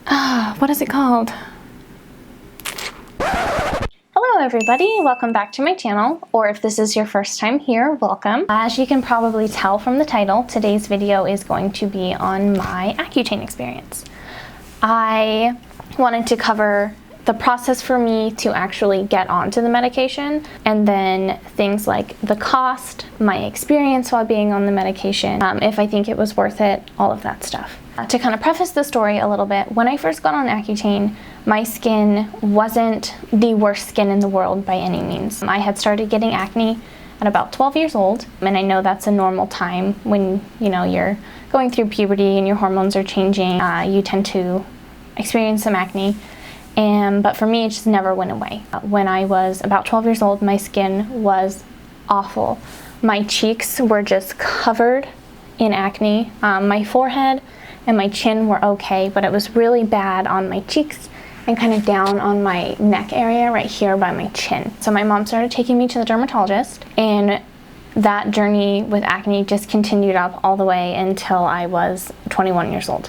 what is it called? Hello everybody, welcome back to my channel, or if this is your first time here, welcome. As you can probably tell from the title, today's video is going to be on my Accutane experience. I wanted to cover the process for me to actually get onto the medication, and then things like the cost, my experience while being on the medication, if I think it was worth it, all of that stuff. To kind of preface the story a little bit, when I first got on Accutane, my skin wasn't the worst skin in the world by any means. I had started getting acne at about 12 years old, and I know that's a normal time when you're going through puberty and your hormones are changing. You tend to experience some acne. But for me, it just never went away. When I was about 12 years old, my skin was awful. My cheeks were just covered in acne. My forehead and my chin were okay, but it was really bad on my cheeks and kind of down on my neck area right here by my chin. So my mom started taking me to the dermatologist, and that journey with acne just continued up all the way until I was 21 years old.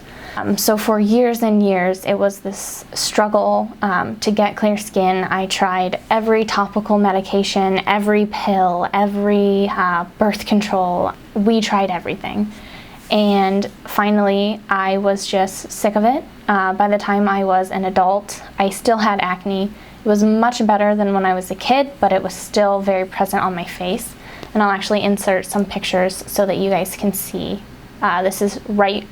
So for years and years, it was this struggle to get clear skin. I tried every topical medication, every pill, every birth control. We tried everything. And finally, I was just sick of it. By the time I was an adult, I still had acne. It was much better than when I was a kid, but it was still very present on my face. And I'll actually insert some pictures so that you guys can see. This is right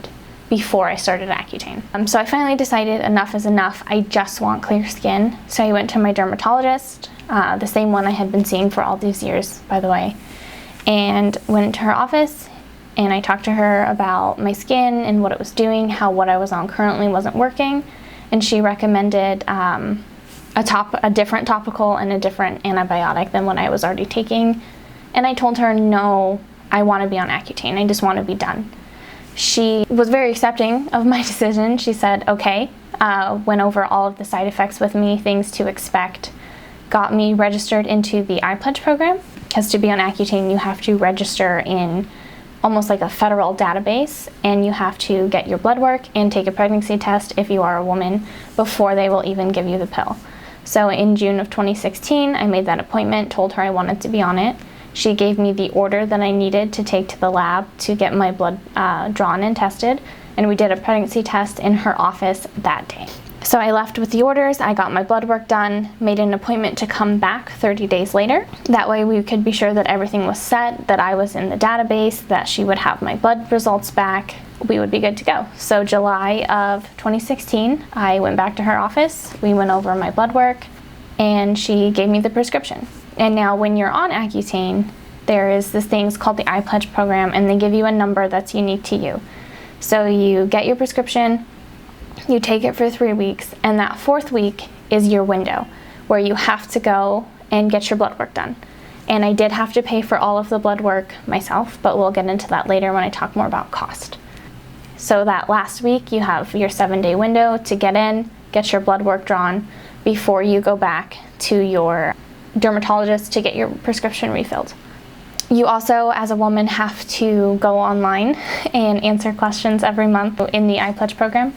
before I started Accutane. So I finally decided enough is enough. I just want clear skin. So I went to my dermatologist, the same one I had been seeing for all these years, by the way, and went into her office, and I talked to her about my skin and what it was doing, how what I was on currently wasn't working, and she recommended a different topical and a different antibiotic than what I was already taking. And I told her, no, I want to be on Accutane. I just want to be done. She was very accepting of my decision. She said, okay, went over all of the side effects with me, things to expect, got me registered into the iPledge program, because to be on Accutane, you have to register in almost like a federal database, and you have to get your blood work and take a pregnancy test if you are a woman before they will even give you the pill. So in June of 2016, I made that appointment, told her I wanted to be on it. She gave me the order that I needed to take to the lab to get my blood drawn and tested, and we did a pregnancy test in her office that day. So I left with the orders, I got my blood work done, made an appointment to come back 30 days later. That way we could be sure that everything was set, that I was in the database, that she would have my blood results back, we would be good to go. So July of 2016, I went back to her office, we went over my blood work, and she gave me the prescription. And now when you're on Accutane, there is this thing called the iPledge program, and they give you a number that's unique to you. So you get your prescription, you take it for 3 weeks, and that 4th week is your window where you have to go and get your blood work done. And I did have to pay for all of the blood work myself, but we'll get into that later when I talk more about cost. So that last week, you have your 7-day window to get in, get your blood work drawn before you go back to your dermatologist to get your prescription refilled. You also, as a woman, have to go online and answer questions every month in the iPledge program.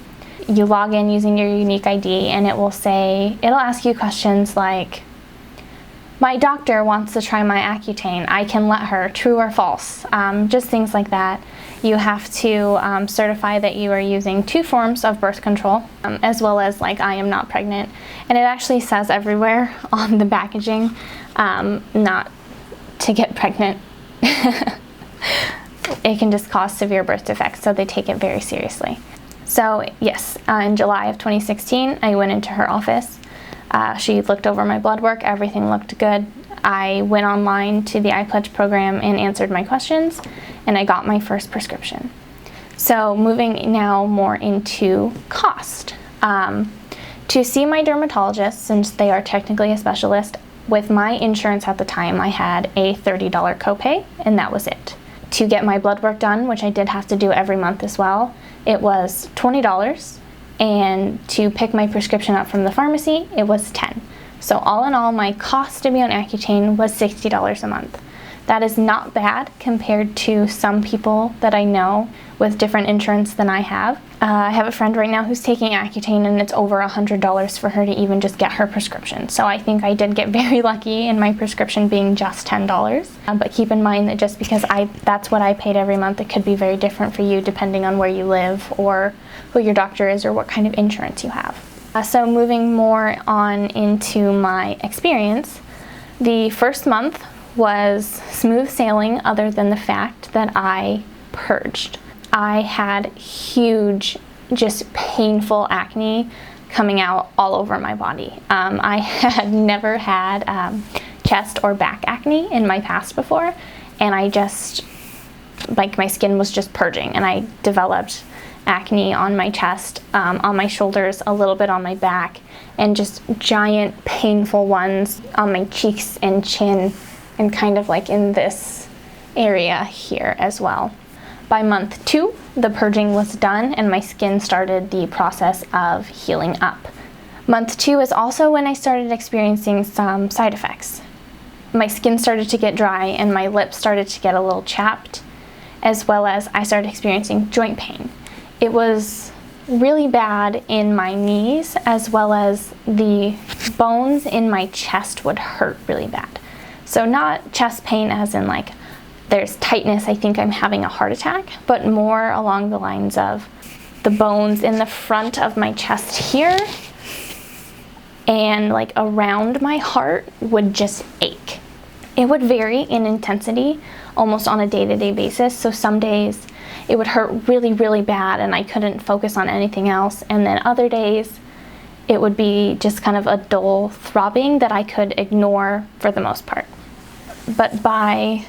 You log in using your unique ID, and it'll ask you questions like, my doctor wants to try my Accutane, I can let her, true or false, just things like that. You have to certify that you are using 2 forms of birth control, as well as like I am not pregnant. And it actually says everywhere on the packaging, not to get pregnant. It can just cause severe birth defects, so they take it very seriously. So yes, in July of 2016, I went into her office. She looked over my blood work, everything looked good. I went online to the iPledge program and answered my questions, and I got my first prescription. So moving now more into cost. To see my dermatologist, since they are technically a specialist, with my insurance at the time, I had a $30 copay, and that was it. To get my blood work done, which I did have to do every month as well, it was $20, and to pick my prescription up from the pharmacy, it was $10. So all in all, my cost to be on Accutane was $60 a month. That is not bad compared to some people that I know with different insurance than I have. I have a friend right now who's taking Accutane, and it's over $100 for her to even just get her prescription. So I think I did get very lucky in my prescription being just $10. But keep in mind that just because that's what I paid every month, it could be very different for you depending on where you live or who your doctor is or what kind of insurance you have. So moving more on into my experience, the first month was smooth sailing other than the fact that I purged. I had huge, just painful acne coming out all over my body. I had never had chest or back acne in my past before, and I just, like, my skin was just purging, and I developed acne on my chest, on my shoulders, a little bit on my back, and just giant painful ones on my cheeks and chin, and kind of like in this area here as well. By month 2, the purging was done and my skin started the process of healing up. Month 2 is also when I started experiencing some side effects. My skin started to get dry and my lips started to get a little chapped, as well as I started experiencing joint pain. It was really bad in my knees, as well as the bones in my chest would hurt really bad. So not chest pain as in like there's tightness, I think I'm having a heart attack, but more along the lines of the bones in the front of my chest here and like around my heart would just ache. It would vary in intensity almost on a day-to-day basis. So some days it would hurt really, really bad and I couldn't focus on anything else. And then other days it would be just kind of a dull throbbing that I could ignore for the most part. But by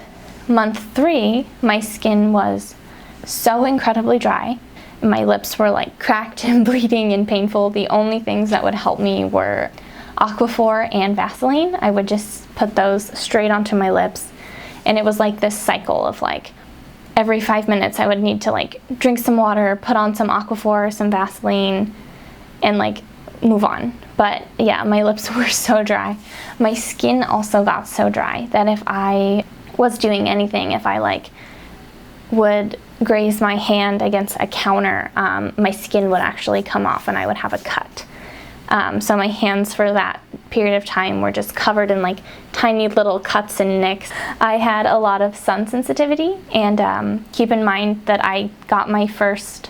month 3, my skin was so incredibly dry. My lips were like cracked and bleeding and painful. The only things that would help me were Aquaphor and Vaseline. I would just put those straight onto my lips. And it was like this cycle of like every 5 minutes I would need to like drink some water, put on some Aquaphor, some Vaseline, and like move on. But yeah, my lips were so dry. My skin also got so dry that if I was doing anything, if I like would graze my hand against a counter, my skin would actually come off and I would have a cut. So my hands for that period of time were just covered in like tiny little cuts and nicks. I had a lot of sun sensitivity, and keep in mind that I got my first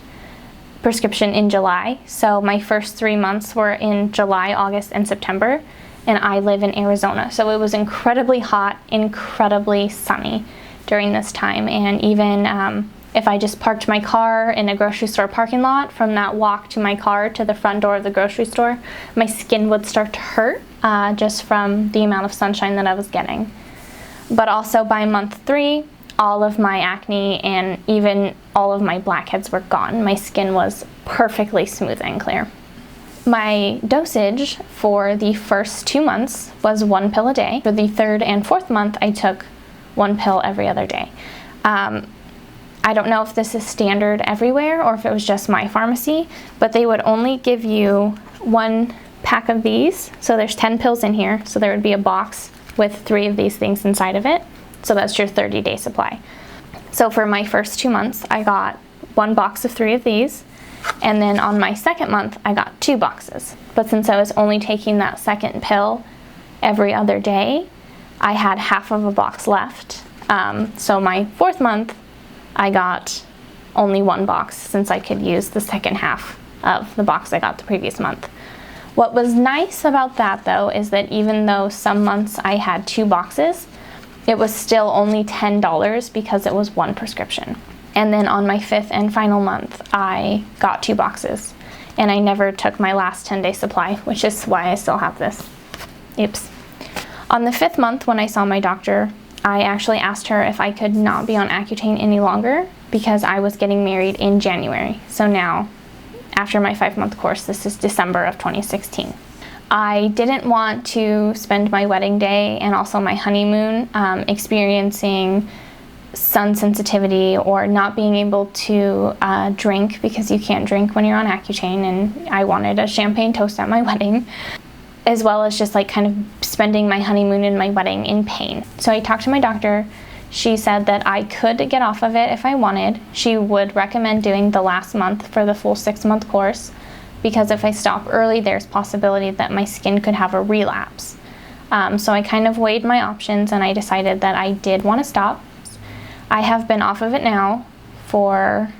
prescription in July. So my first 3 months were in July, August, and September, and I live in Arizona. So it was incredibly hot, incredibly sunny during this time, and even if I just parked my car in a grocery store parking lot, from that walk to my car to the front door of the grocery store, my skin would start to hurt just from the amount of sunshine that I was getting. But also by month 3, all of my acne and even all of my blackheads were gone. My skin was perfectly smooth and clear. My dosage for the first 2 months was 1 pill a day. For the 3rd and 4th month, I took 1 pill every other day. I don't know if this is standard everywhere or if it was just my pharmacy, but they would only give you 1 pack of these. So there's 10 pills in here, so there would be a box with 3 of these things inside of it. So that's your 30-day supply. So for my first 2 months, I got 1 box of 3 of these, and then on my 2nd month, I got 2 boxes. But since I was only taking that 2nd pill every other day, I had half of a box left. So my 4th month, I got only 1 box since I could use the second half of the box I got the previous month. What was nice about that though is that even though some months I had 2 boxes, it was still only $10 because it was 1 prescription. And then on my 5th and final month, I got 2 boxes. And I never took my last 10-day supply, which is why I still have this. Oops. On the 5th month, when I saw my doctor, I actually asked her if I could not be on Accutane any longer because I was getting married in January. So now, after my 5-month course, this is December of 2016. I didn't want to spend my wedding day and also my honeymoon experiencing sun sensitivity or not being able to drink, because you can't drink when you're on Accutane, and I wanted a champagne toast at my wedding, as well as just like kind of spending my honeymoon and my wedding in pain. So I talked to my doctor. She said that I could get off of it if I wanted. She would recommend doing the last month for the full 6-month course, because if I stop early, there's possibility that my skin could have a relapse. So I kind of weighed my options and I decided that I did want to stop. I have been off of it now for,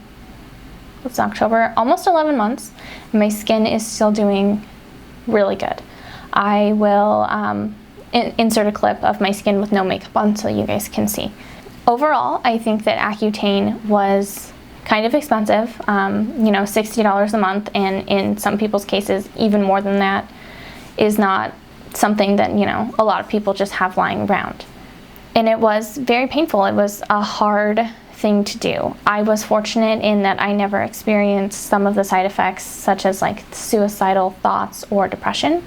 it's October, almost 11 months. My skin is still doing really good. I will insert a clip of my skin with no makeup on so you guys can see. Overall, I think that Accutane was kind of expensive, you know, $60 a month, and in some people's cases, even more than that, is not something that, you know, a lot of people just have lying around. And it was very painful. It was a hard thing to do. I was fortunate in that I never experienced some of the side effects, such as like suicidal thoughts or depression.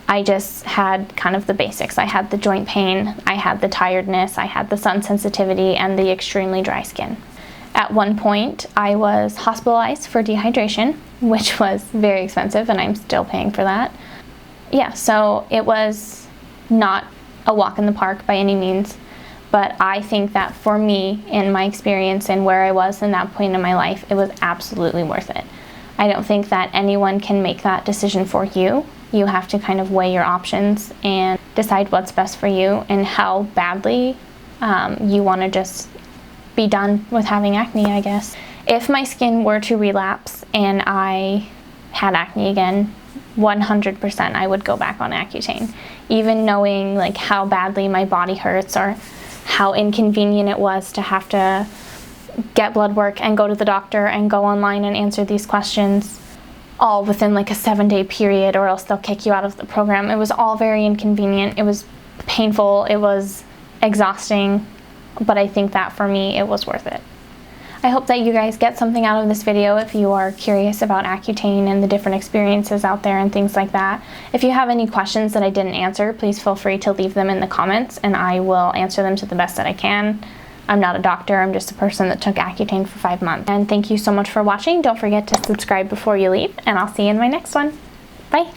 I just had kind of the basics. I had the joint pain, I had the tiredness, I had the sun sensitivity, and the extremely dry skin. At one point, I was hospitalized for dehydration, which was very expensive, and I'm still paying for that. Yeah, so it was not a walk in the park by any means, but I think that for me, in my experience and where I was in that point in my life, it was absolutely worth it. I don't think that anyone can make that decision for you. You have to kind of weigh your options and decide what's best for you and how badly you want to just be done with having acne, I guess. If my skin were to relapse and I had acne again, 100% I would go back on Accutane. Even knowing like how badly my body hurts or how inconvenient it was to have to get blood work and go to the doctor and go online and answer these questions all within like a 7-day period, or else they'll kick you out of the program. It was all very inconvenient. It was painful. It was exhausting, but I think that for me, it was worth it. I hope that you guys get something out of this video if you are curious about Accutane and the different experiences out there and things like that. If you have any questions that I didn't answer, please feel free to leave them in the comments and I will answer them to the best that I can. I'm not a doctor, I'm just a person that took Accutane for 5 months. And thank you so much for watching. Don't forget to subscribe before you leave, and I'll see you in my next one. Bye!